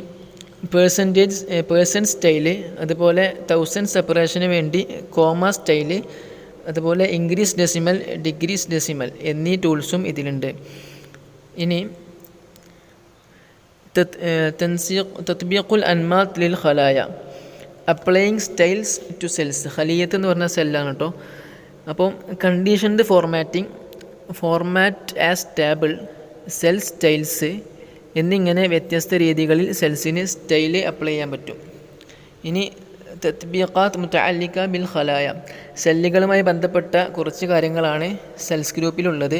പേഴ്സൺ സ്റ്റൈല്, അതുപോലെ തൗസൻഡ് സെപ്പറേഷന് വേണ്ടി കോമ സ്റ്റൈല്, അതുപോലെ ഇൻക്രീസ് ഡെസിമൽ, ഡിക്രീസ് ഡെസിമൽ എന്നീ ടൂൾസും ഇതിലുണ്ട്. ഇനി തത്ബീഖുൽ അൻമാത്ത് ലിൽ ഖലായ, അപ്ലൈയിങ് സ്റ്റൈൽസ് ടു സെൽസ്. ഖലിയത്ത് എന്ന് പറഞ്ഞ സെല്ലാണ് കേട്ടോ. അപ്പം conditioned format as table, cell styles എന്നിങ്ങനെ വ്യത്യസ്ത രീതികളിൽ സെൽസിന് സ്റ്റൈല് അപ്ലൈ ചെയ്യാൻ പറ്റും. ഇനി തത്ബീഖാത്ത് മുതഅല്ലിഖ ബിൽ ഖലായ, സെല്ലുകളുമായി ബന്ധപ്പെട്ട കുറച്ച് കാര്യങ്ങളാണ് സെൽസ് ഗ്രൂപ്പിലുള്ളത്.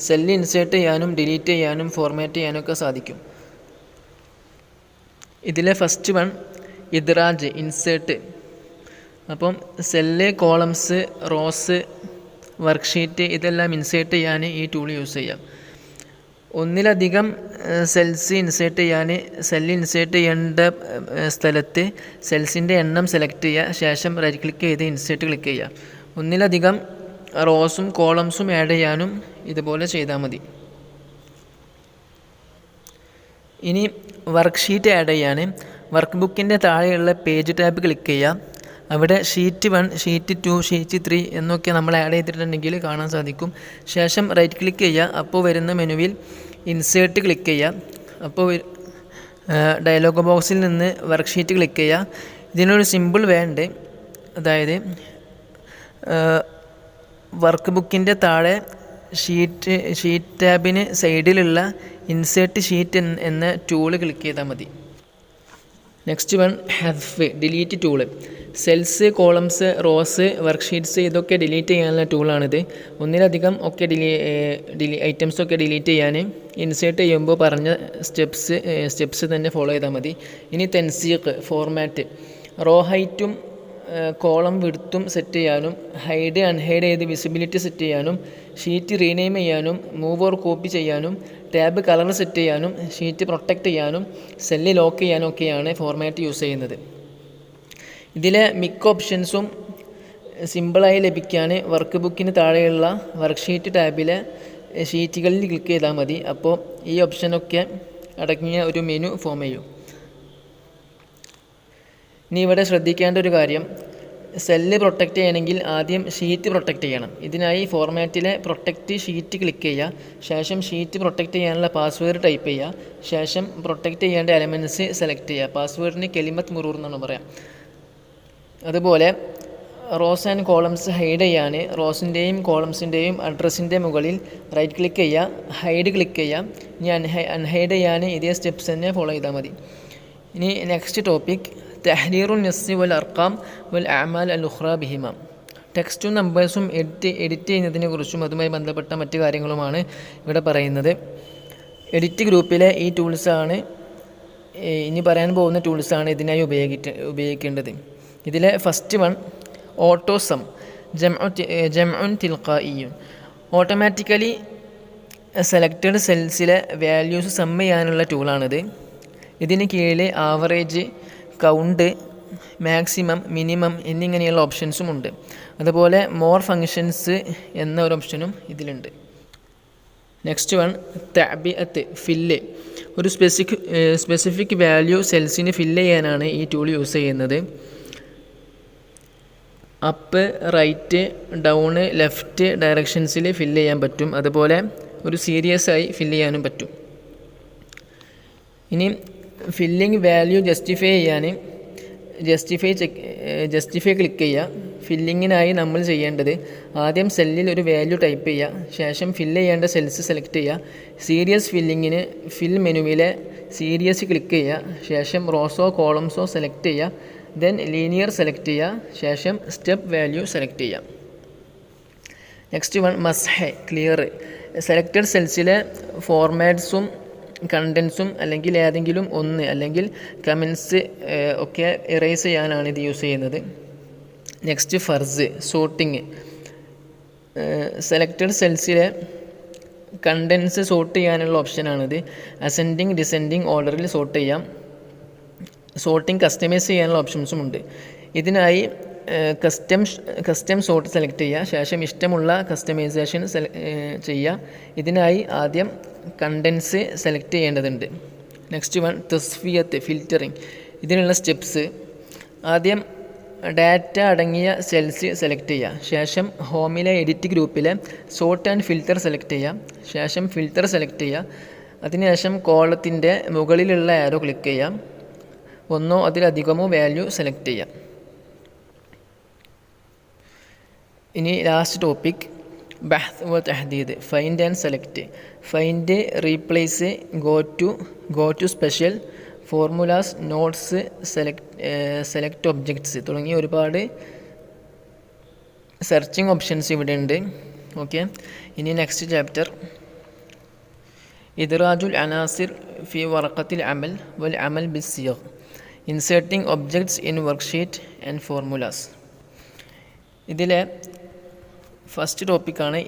സെല്ല് ഇൻസേർട്ട് ചെയ്യാനും ഡിലീറ്റ് ചെയ്യാനും ഫോർമാറ്റ് ചെയ്യാനും ഒക്കെ സാധിക്കും. ഇതിലെ ഫസ്റ്റ് വൺ ഇദ്റാജ്, ഇൻസേർട്ട്. അപ്പം സെല്ല്, കോളംസ്, റോസ്, വർക്ക്ഷീറ്റ് ഇതെല്ലാം ഇൻസേർട്ട് ചെയ്യാൻ ഈ ടൂൾ യൂസ് ചെയ്യാം. ഒന്നിലധികം സെൽസ് ഇൻസേർട്ട് ചെയ്യാൻ സെല്ല് ഇൻസേർട്ട് ചെയ്യേണ്ട സ്ഥലത്ത് സെൽസിൻ്റെ എണ്ണം സെലക്ട് ചെയ്യുക, ശേഷം റൈറ്റ് ക്ലിക്ക് ചെയ്ത് ഇൻസേർട്ട് ക്ലിക്ക് ചെയ്യുക. ഒന്നിലധികം റോസും കോളംസും ആഡ് ചെയ്യാനും ഇതുപോലെ ചെയ്താൽ മതി. ഇനി വർക്ക്ഷീറ്റ് ആഡ് ചെയ്യാൻ വർക്ക് ബുക്കിൻ്റെ താഴെയുള്ള പേജ് ടാബ് ക്ലിക്ക് ചെയ്യുക. അവിടെ ഷീറ്റ് 1, ഷീറ്റ് 2, ഷീറ്റ് 3 എന്നൊക്കെ നമ്മൾ ആഡ് ചെയ്തിട്ടുണ്ടെങ്കിൽ കാണാൻ സാധിക്കും. ശേഷം റൈറ്റ് ക്ലിക്ക് ചെയ്യുക. അപ്പോൾ വരുന്ന മെനുവിൽ ഇൻസേർട്ട് ക്ലിക്ക് ചെയ്യുക. അപ്പോൾ ഡയലോഗ് ബോക്സിൽ നിന്ന് വർക്ക്ഷീറ്റ് ക്ലിക്ക് ചെയ്യുക. ഇതിനൊരു സിമ്പിൾ വേ ഉണ്ട്. അതായത് വർക്ക് ബുക്കിൻ്റെ താഴെ ഷീറ്റ് ടാബിന് സൈഡിലുള്ള ഇൻസേർട്ട് ഷീറ്റ് എന്ന ടൂള് ക്ലിക്ക് ചെയ്താൽ മതി. നെക്സ്റ്റ് വൺ ഹദ്ഫ്, delete tool. Cells, columns, rows, worksheets ഇതൊക്കെ ഡിലീറ്റ് ചെയ്യാനുള്ള ടൂളാണിത്. ഒന്നിലധികം ഒക്കെ ഐറ്റംസൊക്കെ ഡിലീറ്റ് ചെയ്യാൻ ഇൻസേർട്ട് ചെയ്യുമ്പോൾ പറഞ്ഞ സ്റ്റെപ്സ് തന്നെ ഫോളോ ചെയ്താൽ മതി. ഇനി തൻസീഖ്, ഫോർമാറ്റ്. റോ ഹൈറ്റും കോളം വിഡ്ത്തും സെറ്റ് ചെയ്യാനും ഹൈഡ് അൺഹൈഡ് ചെയ്ത് വിസിബിലിറ്റി സെറ്റ് ചെയ്യാനും ഷീറ്റ് റീനെയിം ചെയ്യാനും മൂവ് ഓർ കോപ്പി ചെയ്യാനും ടാബ് കളർ സെറ്റ് ചെയ്യാനും ഷീറ്റ് പ്രൊട്ടക്റ്റ് ചെയ്യാനും സെല്ല് ലോക്ക് ചെയ്യാനും ഒക്കെയാണ് ഫോർമാറ്റ് യൂസ് ചെയ്യുന്നത്. ഇതിലെ മിക്ക ഓപ്ഷൻസും സിമ്പിളായി ലഭിക്കാൻ വർക്ക് ബുക്കിന് താഴെയുള്ള വർക്ക്ഷീറ്റ് ടാബിലെ ഷീറ്റുകളിൽ ക്ലിക്ക് ചെയ്താൽ മതി. അപ്പോൾ ഈ ഓപ്ഷനൊക്കെ അടങ്ങിയ ഒരു മെനു ഫോം ചെയ്യും. ഇനി ഇവിടെ ശ്രദ്ധിക്കേണ്ട ഒരു കാര്യം, സെല്ല് പ്രൊട്ടക്റ്റ് ചെയ്യണമെങ്കിൽ ആദ്യം ഷീറ്റ് പ്രൊട്ടക്റ്റ് ചെയ്യണം. ഇതിനായി ഫോർമാറ്റിലെ പ്രൊട്ടക്റ്റ് ഷീറ്റ് ക്ലിക്ക് ചെയ്യുക. ശേഷം ഷീറ്റ് പ്രൊട്ടക്റ്റ് ചെയ്യാനുള്ള പാസ്വേഡ് ടൈപ്പ് ചെയ്യുക. ശേഷം പ്രൊട്ടക്റ്റ് ചെയ്യേണ്ട എലമെൻറ്റ്സ് സെലക്ട് ചെയ്യുക. പാസ്വേഡിന് കെലിമത്ത് മുറൂർ എന്നാണ് പറയാം. അതുപോലെ റോസ് ആൻഡ് കോളംസ് ഹൈഡ് ചെയ്യാൻ റോസിൻ്റെയും കോളംസിൻ്റെയും അഡ്രസ്സിൻ്റെ മുകളിൽ റൈറ്റ് ക്ലിക്ക് ചെയ്യുക, ഹൈഡ് ക്ലിക്ക് ചെയ്യുക. ഇനി അൺഹൈഡ് ചെയ്യാൻ ഇതേ സ്റ്റെപ്സ് തന്നെ ഫോളോ ചെയ്താൽ മതി. ഇനി നെക്സ്റ്റ് ടോപ്പിക് തഹ്രീറുൻ നസ്സ് വൽ അർഖാം വൽ അഅമാൽ അൽ ഉഖ്റ ബിഹിമ. ടെക്സ്റ്റും നമ്പേഴ്സും എഡിറ്റ് ചെയ്യുന്നതിനെ കുറിച്ചും അതുമായി ബന്ധപ്പെട്ട മറ്റു കാര്യങ്ങളുമാണ് ഇവിടെ പറയുന്നത്. എഡിറ്റ് ഗ്രൂപ്പിലെ ഈ ടൂൾസാണ് ഇനി പറയാൻ പോകുന്ന ടൂൾസാണ് ഇതിനായി ഉപയോഗിക്കേണ്ടത്. ഇതിലെ ഫസ്റ്റ് വൺ ഓട്ടോസം, ജംഉൻ തിൽഖായിയുൻ. ഓട്ടോമാറ്റിക്കലി സെലക്റ്റഡ് സെൽസിലെ വാല്യൂസ് സം ചെയ്യാനുള്ള ടൂളാണിത്. ഇതിന് കീഴിൽ ആവറേജ്, കൗണ്ട്, മാക്സിമം, മിനിമം എന്നിങ്ങനെയുള്ള ഓപ്ഷൻസും ഉണ്ട്. അതുപോലെ മോർ ഫങ്ഷൻസ് എന്ന ഒരു ഓപ്ഷനും ഇതിലുണ്ട്. നെക്സ്റ്റ് വൺ തഅബിഅത്ത്, ഫില്ല്. ഒരു സ്പെസിഫിക് വാല്യൂ സെൽസിന് ഫില്ല് ചെയ്യാനാണ് ഈ ടൂൾ യൂസ് ചെയ്യുന്നത്. അപ്പ്, റൈറ്റ്, ഡൗണ്, ലെഫ്റ്റ് ഡയറക്ഷൻസിൽ ഫില്ല് ചെയ്യാൻ പറ്റും. അതുപോലെ ഒരു സീരിയസ് ആയി ഫില്ല് ചെയ്യാനും പറ്റും. ഇനി ഫില്ലിംഗ് വാല്യൂ ജസ്റ്റിഫൈ ചെയ്യാൻ ജസ്റ്റിഫൈ ക്ലിക്ക് ചെയ്യുക. ഫില്ലിങ്ങിനായി നമ്മൾ ചെയ്യേണ്ടത് ആദ്യം സെല്ലിൽ ഒരു വാല്യൂ ടൈപ്പ് ചെയ്യുക. ശേഷം ഫില്ല് ചെയ്യേണ്ട സെൽസ് സെലക്ട് ചെയ്യുക. സീരിയസ് ഫില്ലിങ്ങിന് ഫിൽ മെനുവിലെ സീരിയസ് ക്ലിക്ക് ചെയ്യുക. ശേഷം റോസോ കോളംസോ സെലക്ട് ചെയ്യുക. ദെൻ ലീനിയർ സെലക്ട് ചെയ്യുക. ശേഷം സ്റ്റെപ്പ് വാല്യൂ സെലക്ട് ചെയ്യുക. നെക്സ്റ്റ് വൺ മസ്ഹ്, ക്ലിയർ. സെലക്റ്റഡ് സെൽസിലെ ഫോർമാറ്റ്സും കണ്ടൻസും അല്ലെങ്കിൽ ഏതെങ്കിലും ഒന്ന് അല്ലെങ്കിൽ കമൻസ് ഒക്കെ ഇറേസ് ചെയ്യാനാണ് ഇത് യൂസ് ചെയ്യുന്നത്. നെക്സ്റ്റ് ഫർസ്, സോർട്ടിങ്. സെലക്റ്റഡ് സെൽസിലെ കണ്ടൻസ് സോർട്ട് ചെയ്യാനുള്ള ഓപ്ഷനാണിത്. അസെൻഡിങ് ഡിസെൻഡിങ് ഓർഡറിൽ സോർട്ട് ചെയ്യാം. സോർട്ടിങ് കസ്റ്റമൈസ് ചെയ്യാനുള്ള ഓപ്ഷൻസും ഉണ്ട്. ഇതിനായി കസ്റ്റം സോർട്ട് സെലക്ട് ചെയ്യുക. ശേഷം ഇഷ്ടമുള്ള കസ്റ്റമൈസേഷൻ ചെയ്യുക. ഇതിനായി ആദ്യം കണ്ടൻസ് സെലക്ട് ചെയ്യേണ്ടതുണ്ട്. നെക്സ്റ്റ് വൺ തസ്ഫിയത്ത് ഫിൽറ്ററിങ്. ഇതിനുള്ള സ്റ്റെപ്സ്: ആദ്യം ഡാറ്റ അടങ്ങിയ സെൽസ് സെലക്ട് ചെയ്യുക. ശേഷം ഹോമിലെ edit group sort and filter select ചെയ്യുക. ശേഷം ഫിൽറ്റർ സെലക്ട് ചെയ്യുക. അതിനുശേഷം കോളത്തിൻ്റെ മുകളിലുള്ള ആരോ ക്ലിക്ക് ചെയ്യാം. ഒന്നോ അതിലധികമോ വാല്യൂ സെലക്ട് ചെയ്യാം. ഇനി ലാസ്റ്റ് ടോപ്പിക് ബഹ്ത് വ തഹദീദ്. Find and select. Find, replace, go to special, formulas, notes, select objects തുടങ്ങിയ ഒരുപാട് സെർച്ചിങ് ഓപ്ഷൻസ് ഇവിടെ ഉണ്ട്. ഓക്കെ, ഇനി നെക്സ്റ്റ് ചാപ്റ്റർ ഇദ്റാജുൽ അനാസിർ ഫി വറഖത്തിൽ അമൽ വൽ അമൽ ബിസ്സിയർ. Inserting objects in worksheet and formulas. ഇതിലെ ഫസ്റ്റ് ടോപ്പിക്കാണ്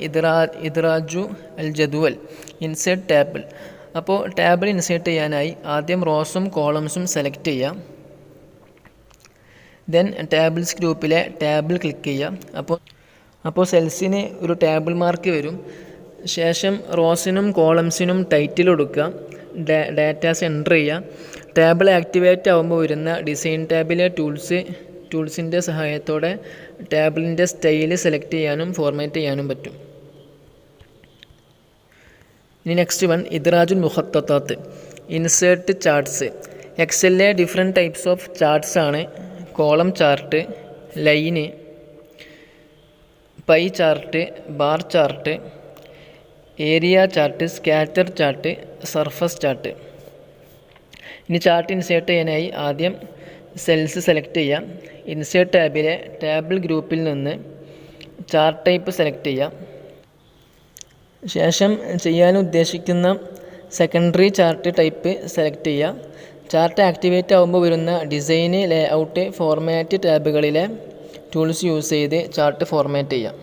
ഇദ്റാജു അൽ ജദ്വൽ, ഇൻസേർട്ട് ടേബിൾ. അപ്പോൾ ടേബിൾ ഇൻസേർട്ട് ചെയ്യാനായി ആദ്യം റോസും കോളംസും സെലക്ട് ചെയ്യാം. ദെൻ ടേബിൾസ് ഗ്രൂപ്പിലെ ടേബിൾ ക്ലിക്ക് ചെയ്യുക. അപ്പോൾ സെൽസിന് ഒരു ടേബിൾ മാർക്ക് വരും. ശേഷം റോസിനും കോളംസിനും ടൈറ്റിൽ കൊടുക്കുക. ഡാറ്റാസ് എൻ്റർ ചെയ്യുക. ടേബിൾ ആക്ടിവേറ്റ് ആകുമ്പോൾ വരുന്ന ഡിസൈൻ ടാബിലെ ടൂൾസിൻ്റെ സഹായത്തോടെ ടേബിളിൻ്റെ സ്റ്റൈൽ സെലക്ട് ചെയ്യാനും ഫോർമാറ്റ് ചെയ്യാനും പറ്റും. ഇനി നെക്സ്റ്റ് വൺ ഇദ്റാജുൽ മുഖത്തത്താത്ത്, ഇൻസേർട്ട് ചാർട്ട്സ്. എക്സലിലെ ഡിഫറെൻറ്റ് ടൈപ്സ് ഓഫ് ചാർട്ട്സ് ആണ് column chart, line, pie chart, bar chart, area chart, scatter chart, surface chart. ഇനി ചാർട്ട് ഇൻസേർട്ട് ചെയ്യാനായി ആദ്യം സെൽസ് സെലക്ട് ചെയ്യാം. ഇൻസേർട്ട് ടാബിലെ ടേബിൾ ഗ്രൂപ്പിൽ നിന്ന് ചാർട്ട് ടൈപ്പ് സെലക്ട് ചെയ്യാം. ശേഷം ചെയ്യാൻ ഉദ്ദേശിക്കുന്ന സെക്കൻഡറി ചാർട്ട് ടൈപ്പ് സെലക്ട് ചെയ്യുക. ചാർട്ട് ആക്ടിവേറ്റ് ആകുമ്പോൾ വരുന്ന ഡിസൈന്, ലേഔട്ട്, ഫോർമാറ്റ് ടാബുകളിലെ ടൂൾസ് യൂസ് ചെയ്ത് ചാർട്ട് ഫോർമാറ്റ് ചെയ്യാം.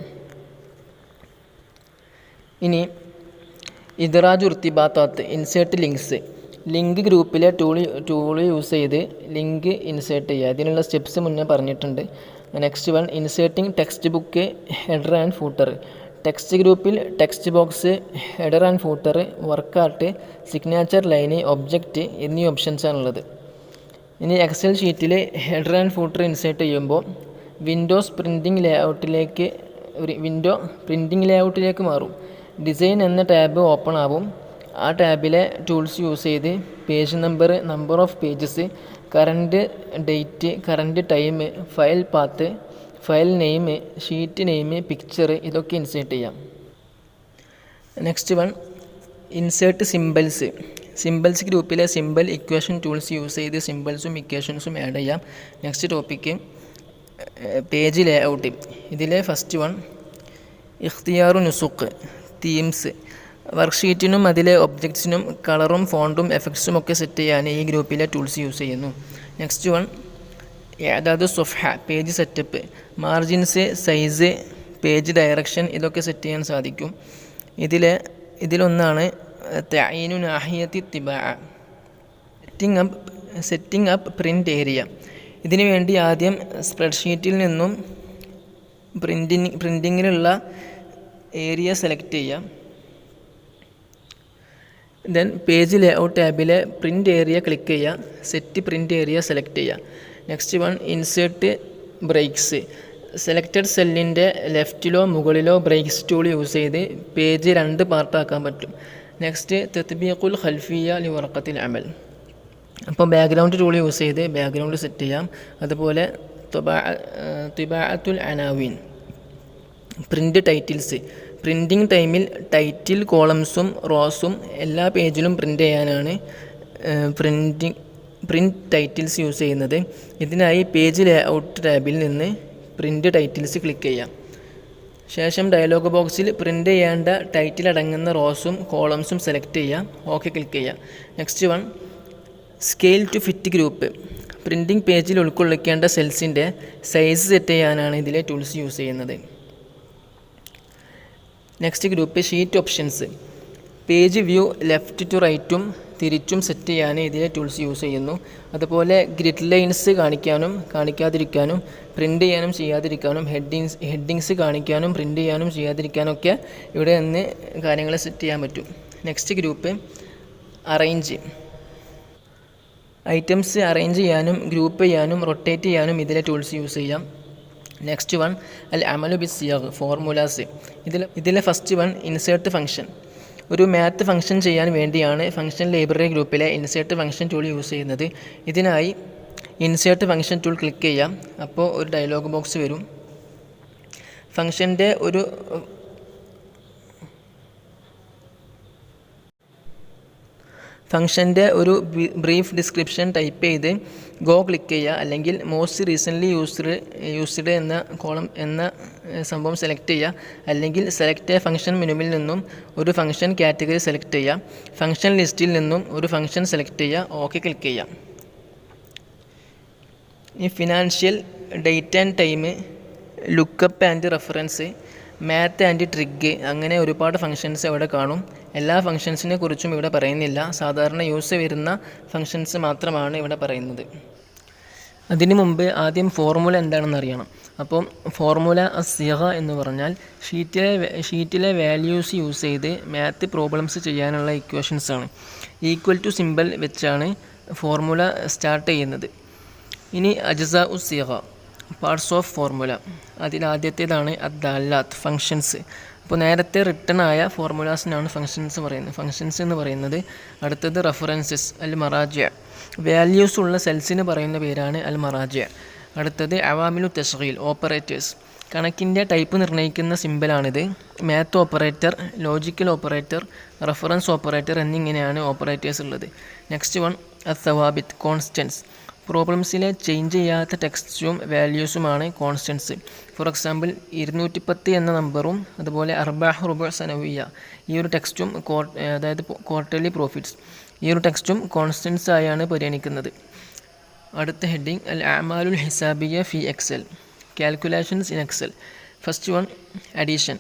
ഇനി ഇദ്റാജു ഇർത്തിബാത്താത്ത്, ഇൻസേർട്ട് ലിങ്ക്സ്. ലിങ്ക് ഗ്രൂപ്പിലെ ടൂൾ യൂസ് ചെയ്ത് ലിങ്ക് ഇൻസേർട്ട് ചെയ്യുക. ഇതിനുള്ള സ്റ്റെപ്സ് മുന്നേ പറഞ്ഞിട്ടുണ്ട്. Next one inserting text book, header and footer. Text ഗ്രൂപ്പിൽ text box, header and footer, WordArt, signature line, object എന്നീ ഓപ്ഷൻസാണുള്ളത്. ഇനി എക്സൽ ഷീറ്റിൽ ഹെഡർ ആൻഡ് ഫൂട്ടർ ഇൻസേർട്ട് ചെയ്യുമ്പോൾ വിൻഡോ പ്രിൻറ്റിംഗ് ലേഔട്ടിലേക്ക് മാറും. ഡിസൈൻ എന്ന ടാബ് ഓപ്പൺ ആവും. ആ ടാബിലെ ടൂൾസ് യൂസ് ചെയ്ത് page number, number of pages, current date, current time, file path, file name, sheet name, picture ഇതൊക്കെ ഇൻസേർട്ട് ചെയ്യാം. Next one insert symbols. Symbols ഗ്രൂപ്പിലെ സിംബൽ ഇക്വേഷൻ ടൂൾസ് യൂസ് ചെയ്ത് സിംബൽസും ഇക്വേഷൻസും add ചെയ്യാം. Next topic page layout. ഇതിലെ first one ഇഖ്തിയാറു നുസുഖ്, themes. വർക്ക്ഷീറ്റിനും അതിലെ ഒബ്ജക്ട്സിനും കളറും ഫോണ്ടും എഫക്ട്സും ഒക്കെ set ചെയ്യാൻ ഈ ഗ്രൂപ്പിലെ ടൂൾസ് യൂസ് ചെയ്യുന്നു. നെക്സ്റ്റ് വൺ ഇഅദാദു സ്വഫ്ഹ, page setup. Margins, size, page direction ഇതൊക്കെ സെറ്റ് ചെയ്യാൻ സാധിക്കും. ഇതിലൊന്നാണ് തഅയീനു നാഹിയത്തി തിബാഅ, സെറ്റിംഗ് അപ്പ് പ്രിൻ്റ് ഏരിയ. ഇതിനു വേണ്ടി ആദ്യം സ്പ്രെഡ്ഷീറ്റിൽ നിന്നും പ്രിൻറ്റിങ്ങിലുള്ള ഏരിയ സെലക്ട് ചെയ്യാം. ദെൻ പേജ് ലേഔട്ട് ടാബിലെ പ്രിൻ്റ് ഏരിയ ക്ലിക്ക് ചെയ്യുക. സെറ്റ് പ്രിൻ്റ് ഏരിയ സെലക്ട് ചെയ്യുക. Next one insert breaks. Selected സെല്ലിൻ്റെ ലെഫ്റ്റിലോ മുകളിലോ ബ്രേക്സ് ടൂൾ യൂസ് ചെയ്ത് പേജ് 2 പാർട്ടാക്കാൻ പറ്റും. നെക്സ്റ്റ് തത്ബീഖുൽ ഖൽഫിയ ലി വറഖത്തിൽ അമൽ. അപ്പോൾ ബാക്ക്ഗ്രൗണ്ട് ടൂൾ യൂസ് ചെയ്ത് ബാക്ക്ഗ്രൗണ്ട് സെറ്റ് ചെയ്യാം. അതുപോലെ തിബാഅത്തുൽ അനാവീൻ, പ്രിൻ്റ് ടൈറ്റിൽസ്. പ്രിൻറ്റിങ് ടൈമിൽ ടൈറ്റിൽ കോളംസും റോസും എല്ലാ പേജിലും പ്രിൻ്റ് ചെയ്യാനാണ് പ്രിൻ്റ് ടൈറ്റിൽസ് യൂസ് ചെയ്യുന്നത്. ഇതിനായി പേജ് ലേഔട്ട് ടാബിൽ നിന്ന് പ്രിൻ്റ് ടൈറ്റിൽസ് ക്ലിക്ക് ചെയ്യാം. ശേഷം ഡയലോഗ് ബോക്സിൽ പ്രിൻ്റ് ചെയ്യേണ്ട ടൈറ്റിൽ അടങ്ങുന്ന റോസും കോളംസും സെലക്ട് ചെയ്യാം. ഓക്കെ ക്ലിക്ക് ചെയ്യാം. Next one scale to fit group. Printing പേജിൽ ഉൾക്കൊള്ളിക്കേണ്ട സെൽസിൻ്റെ സൈസ് സെറ്റ് ചെയ്യാനാണ് ഇതിലെ ടൂൾസ് യൂസ് ചെയ്യുന്നത്. Next group sheet options. Page view left to റൈറ്റും തിരിച്ചും സെറ്റ് ചെയ്യാൻ ഇതിലെ ടൂൾസ് യൂസ് ചെയ്യുന്നു. അതുപോലെ ഗ്രിഡ് ലൈൻസ് കാണിക്കാനും കാണിക്കാതിരിക്കാനും, പ്രിൻ്റ് ചെയ്യാനും ചെയ്യാതിരിക്കാനും, ഹെഡിങ്സ് കാണിക്കാനും പ്രിൻ്റ് ചെയ്യാനും ചെയ്യാതിരിക്കാനൊക്കെ ഇവിടെ നിന്ന് കാര്യങ്ങൾ സെറ്റ് ചെയ്യാൻ പറ്റും. Next group arrange. Items arrange ചെയ്യാനും ഗ്രൂപ്പ് ചെയ്യാനും റൊട്ടേറ്റ് ചെയ്യാനും ഇതിലെ ടൂൾസ് യൂസ് ചെയ്യാം. നെക്സ്റ്റ് വൺ അൽ അമലു ബി സിയാഗ്, ഫോർമുലാസ്. ഇതിലെ ഫസ്റ്റ് വൺ ഇൻസേർട്ട് ഫംഗ്ഷൻ. ഒരു മാത്ത് ഫംഗ്ഷൻ ചെയ്യാൻ വേണ്ടിയാണ് ഫംഗ്ഷൻ ലൈബ്രറി ഗ്രൂപ്പിലെ ഇൻസേർട്ട് ഫംഗ്ഷൻ ടൂൾ യൂസ് ചെയ്യുന്നത്. ഇതിനായി ഇൻസേർട്ട് ഫംഗ്ഷൻ ടൂൾ ക്ലിക്ക് ചെയ്യാം. അപ്പോൾ ഒരു ഡയലോഗ് ബോക്സ് വരും. ഫംഗ്ഷൻ്റെ ഒരു ബ്രീഫ് ഡിസ്ക്രിപ്ഷൻ ടൈപ്പ് ചെയ്ത് ഗോ ക്ലിക്ക് ചെയ്യുക. അല്ലെങ്കിൽ മോസ്റ്റ് റീസെൻ്റ്ലി യൂസ്ഡ് എന്ന കോളം എന്ന സംഭവം സെലക്ട് ചെയ്യുക. അല്ലെങ്കിൽ സെലക്ട് എ ഫംഗ്ഷൻ മെനുവിൽ നിന്നും ഒരു ഫംഗ്ഷൻ കാറ്റഗറി സെലക്ട് ചെയ്യുക. ഫംഗ്ഷൻ ലിസ്റ്റിൽ നിന്നും ഒരു ഫംഗ്ഷൻ സെലക്ട് ചെയ്യുക. ഓക്കെ ക്ലിക്ക് ചെയ്യുക. ഈ financial, date and time, lookup and reference, math and trig, അങ്ങനെ ഒരുപാട് ഫംഗ്ഷൻസ് ഇവിടെ കാണും. എല്ലാ ഫംഗ്ഷൻസിനെ കുറിച്ചും ഇവിടെ പറയുന്നില്ല. സാധാരണ യൂസ് വരുന്ന ഫംഗ്ഷൻസ് മാത്രമാണ് ഇവിടെ പറയുന്നത്. അതിനു മുമ്പ് ആദ്യം ഫോർമുല എന്താണെന്ന് അറിയണം. അപ്പം ഫോർമുല സിഗ എന്ന് പറഞ്ഞാൽ ഷീറ്റിലെ വാല്യൂസ് യൂസ് ചെയ്ത് മാത്ത് പ്രോബ്ലംസ് ചെയ്യാനുള്ള ഇക്വേഷൻസ് ആണ്. ഈക്വൽ ടു സിമ്പിൾ വെച്ചാണ് ഫോർമുല സ്റ്റാർട്ട് ചെയ്യുന്നത്. ഇനി അജ്സാ ഉ സിഗ, പാർട്സ് ഓഫ് ഫോർമുല. അതിലാദ്യത്തേതാണ് അദ്ദാലാത്ത്, ഫങ്ഷൻസ്. അപ്പോൾ നേരത്തെ റിട്ടൺ ആയ ഫോർമുലാസിനാണ് ഫങ്ഷൻസ് എന്ന് പറയുന്നത്. അടുത്തത് റെഫറൻസസ്, അൽ മറാജിയ. വാല്യൂസ് ഉള്ള സെൽസിന് പറയുന്ന പേരാണ് അൽ മറാജിയ. അടുത്തത് അവാമിലു തശ്ഗീൽ, ഓപ്പറേറ്റേഴ്സ്. കണക്കിൻ്റെ ടൈപ്പ് നിർണ്ണയിക്കുന്ന സിമ്പിളാണിത്. Math operator, logical operator, reference operator എന്നിങ്ങനെയാണ് ഓപ്പറേറ്റേഴ്സ് ഉള്ളത്. നെക്സ്റ്റ് വൺ അസ്സവാബിത്ത്, കോൺസ്റ്റൻസ്. പ്രോബ്ലംസിലെ ചേഞ്ച് ചെയ്യാത്ത ടെക്സ്റ്റും വാല്യൂസുമാണ് കോൺസ്റ്റൻസ്. ഫോർ എക്സാമ്പിൾ 210 എന്ന നമ്പറും അതുപോലെ അർബാഹ് റുബ സനവിയ, ഈ ഒരു ടെക്സ്റ്റും അതായത് ക്വാർട്ടർലി പ്രോഫിറ്റ്സ്, ഈ ഒരു ടെക്സ്റ്റും കോൺസ്റ്റൻസ് ആയാണ് പരിഗണിക്കുന്നത്. അടുത്ത ഹെഡിങ് അൽ അമാലുൽ ഹിസാബിയ ഫി Excel, calculations in Excel. First one addition.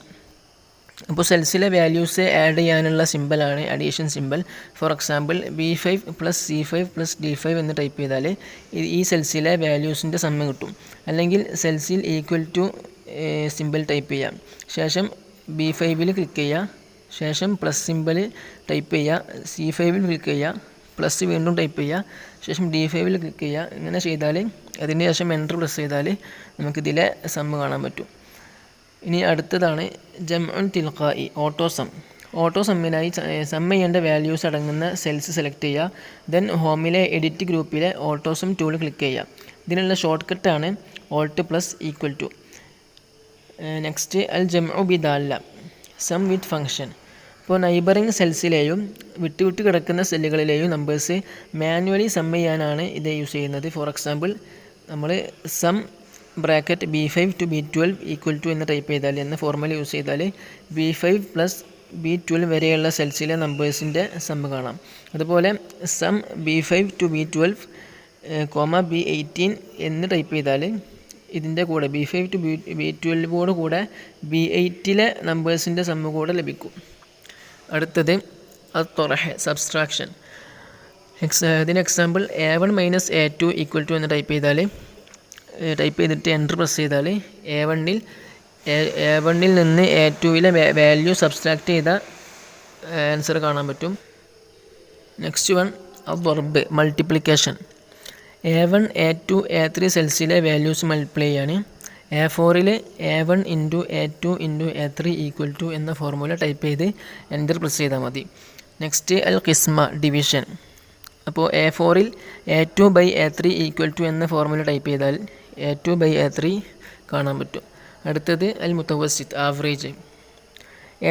അപ്പോൾ സെൽസിലെ വാല്യൂസ് ആഡ് ചെയ്യാനുള്ള സിമ്പിളാണ് addition simple. For example B5 + C5 + D5 എന്ന് ടൈപ്പ് ചെയ്താൽ ഈ സെൽസിലെ വാല്യൂസിൻ്റെ സമ്മ് കിട്ടും. അല്ലെങ്കിൽ സെൽസിൽ ഈക്വൽ ടു സിമ്പിൾ ടൈപ്പ് ചെയ്യാം. ശേഷം B5 ക്ലിക്ക് ചെയ്യുക. ശേഷം പ്ലസ് സിമ്പിൾ ടൈപ്പ് ചെയ്യുക. C5 ക്ലിക്ക് ചെയ്യുക. പ്ലസ് വീണ്ടും ടൈപ്പ് ചെയ്യുക. ശേഷം D5 ക്ലിക്ക് ചെയ്യുക. ഇങ്ങനെ ചെയ്താൽ അതിന് ശേഷം എൻ്റർ പ്രസ് ചെയ്താൽ നമുക്കിതിലെ സമ്മ് കാണാൻ പറ്റും. ഇനി അടുത്തതാണ് ജംഉൻ തിൽഖായി, ഓട്ടോസം. ഓട്ടോസമ്മിനായി സം ചെയ്യേണ്ട വാല്യൂസ് അടങ്ങുന്ന സെൽസ് സെലക്ട് ചെയ്യുക. ദെൻ ഹോമിലെ എഡിറ്റ് ഗ്രൂപ്പിലെ ഓട്ടോസം ടൂൾ ക്ലിക്ക് ചെയ്യുക. ഇതിനുള്ള ഷോർട്ട് കട്ടാണ് Alt+=. നെക്സ്റ്റ് അൽ ജംഉ ബി ദാല്ല, സം വിത്ത് ഫംഗ്ഷൻ. ഇപ്പോൾ നൈബറിങ് സെൽസിലെയും വിട്ട് കിടക്കുന്ന സെല്ലുകളിലെയും നമ്പേഴ്സ് മാനുവലി സം ചെയ്യാനാണ് ഇത് യൂസ് ചെയ്യുന്നത്. ഫോർ എക്സാമ്പിൾ നമ്മൾ sum bracket B5 to B12 = എന്ന് ടൈപ്പ് ചെയ്താൽ, എന്ന ഫോർമുല യൂസ് ചെയ്താൽ B5 + B12 വരെയുള്ള സെൽസിലെ നമ്പേഴ്സിൻ്റെ സമ്മ് കാണാം. അതുപോലെ some B5 to B12, B18 എന്ന് ടൈപ്പ് ചെയ്താൽ ഇതിൻ്റെ കൂടെ B5 to B12 കൂടെ B8ലെ നമ്പേഴ്സിൻ്റെ സമ്മ് കൂടെ ലഭിക്കും. അടുത്തത് അത്തൊറഹ്, സബ്സ്ട്രാക്ഷൻ. ഇതിന് എക്സാമ്പിൾ A1 - A2 = എന്ന് ടൈപ്പ് ചെയ്തിട്ട് എൻ്റർ പ്രസ് ചെയ്താൽ A1ൽ നിന്ന് A2ലെ വാല്യൂ സബ്സ്ട്രാക്ട് ചെയ്ത ആൻസർ കാണാൻ പറ്റും. നെക്സ്റ്റ് വൺ അദ്ദർബ്, മൾട്ടിപ്ലിക്കേഷൻ. A1, A2, A3 സെൽസിലെ വാല്യൂസ് മൾട്ടിപ്ലൈ ചെയ്യാണ്. A4ൽ A1 × A2 × A3 = എന്ന ഫോർമുല ടൈപ്പ് ചെയ്ത് എൻ്റർ പ്രസ് ചെയ്താൽ മതി. നെക്സ്റ്റ് അൽ ഖിസ്മ, ഡിവിഷൻ. അപ്പോൾ A4ൽ A2/A3 = എന്ന ഫോർമുല ടൈപ്പ് ചെയ്താൽ A2/A3 കാണാൻ പറ്റും. അടുത്തത് അൽ മുതവസ്സിത്ത്, ആവറേജ്.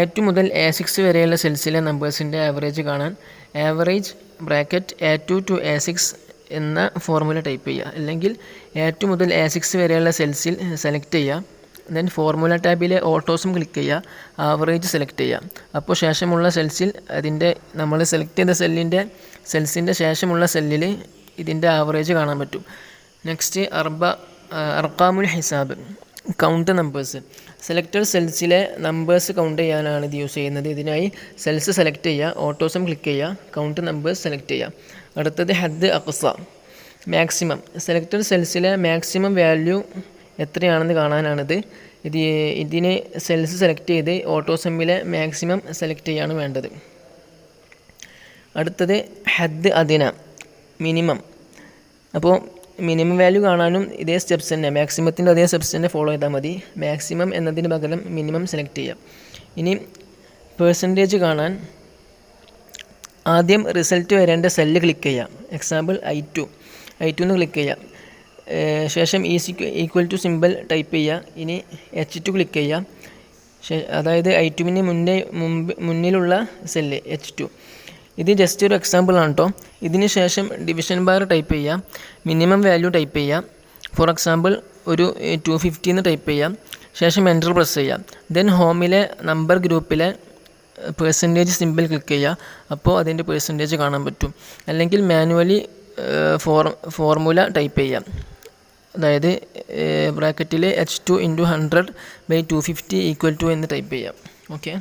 A2 മുതൽ A6 വരെയുള്ള സെൽസിലെ നമ്പേഴ്സിൻ്റെ ആവറേജ് കാണാൻ average bracket A2 to A6 എന്ന ഫോർമുല ടൈപ്പ് ചെയ്യുക. അല്ലെങ്കിൽ A2 മുതൽ A6 വരെയുള്ള സെൽസിൽ സെലക്ട് ചെയ്യുക. ദെൻ ഫോർമുല ടാബിലെ ഓട്ടോസും ക്ലിക്ക് ചെയ്യുക. ആവറേജ് സെലക്ട് ചെയ്യുക. അപ്പോൾ ശേഷമുള്ള സെൽസിൽ നമ്മൾ സെലക്ട് ചെയ്ത സെൽസിൻ്റെ ശേഷമുള്ള സെല്ലിൽ ഇതിൻ്റെ ആവറേജ് കാണാൻ പറ്റും. നെക്സ്റ്റ് അർഖാമുൽ ഹിസാബ്, കൗണ്ട് നമ്പേഴ്സ്. സെലക്റ്റഡ് സെൽസിലെ നമ്പേഴ്സ് കൗണ്ട് ചെയ്യാനാണ് ഇത് യൂസ് ചെയ്യുന്നത്. ഇതിനായി സെൽസ് സെലക്ട് ചെയ്യുക, ഓട്ടോസം ക്ലിക്ക് ചെയ്യുക, കൗണ്ട് നമ്പേഴ്സ് സെലക്ട് ചെയ്യുക. അടുത്തത് ഹദ് അഖ്സ, മാക്സിമം. സെലക്റ്റഡ് സെൽസിലെ മാക്സിമം വാല്യൂ എത്രയാണെന്ന് കാണാനാണിത്. ഇതിന് സെൽസ് സെലക്ട് ചെയ്ത് ഓട്ടോസമ്മിലെ മാക്സിമം സെലക്ട് ചെയ്യാണ് വേണ്ടത്. അടുത്തത് ഹദ് അദിന, മിനിമം. അപ്പോൾ മിനിമം വാല്യൂ കാണാനും ഇതേ സ്റ്റെപ്സ് തന്നെ, മാക്സിമത്തിൻ്റെ അതേ സ്റ്റെപ്സ് തന്നെ ഫോളോ ചെയ്താൽ മതി. മാക്സിമം എന്നതിന് പകരം മിനിമം സെലക്ട് ചെയ്യാം. ഇനി പേഴ്സൻറ്റേജ് കാണാൻ ആദ്യം റിസൾട്ട് വരേണ്ട സെല്ല് ക്ലിക്ക് ചെയ്യാം. എക്സാമ്പിൾ I2 എന്ന് ക്ലിക്ക് ചെയ്യാം. ശേഷം ഈക്വൽ ടു സിമ്പിൾ ടൈപ്പ് ചെയ്യുക. ഇനി H2 ക്ലിക്ക് ചെയ്യാം. അതായത് I2വിന് മുന്നിലുള്ള സെല്ല് H2. ഇത് ജസ്റ്റ് ഒരു എക്സാമ്പിൾ ആണ് കേട്ടോ. ഇതിന് ശേഷം ഡിവിഷൻ ബാർ ടൈപ്പ് ചെയ്യാം, മിനിമം വാല്യൂ ടൈപ്പ് ചെയ്യാം. ഫോർ എക്സാമ്പിൾ ഒരു 250 എന്ന് ടൈപ്പ് ചെയ്യാം. ശേഷം എൻ്റർ പ്രസ് ചെയ്യാം. ദെൻ ഹോമിലെ നമ്പർ ഗ്രൂപ്പിലെ പേഴ്സൻറ്റേജ് സിമ്പിൾ ക്ലിക്ക് ചെയ്യുക. അപ്പോൾ അതിൻ്റെ പേഴ്സൻറ്റേജ് കാണാൻ പറ്റും. അല്ലെങ്കിൽ മാനുവലി ഫോർമുല ടൈപ്പ് ചെയ്യാം. അതായത് ബ്രാക്കറ്റിൽ H2 × 100/250 = എന്ന് ടൈപ്പ് ചെയ്യാം. ഓക്കെ.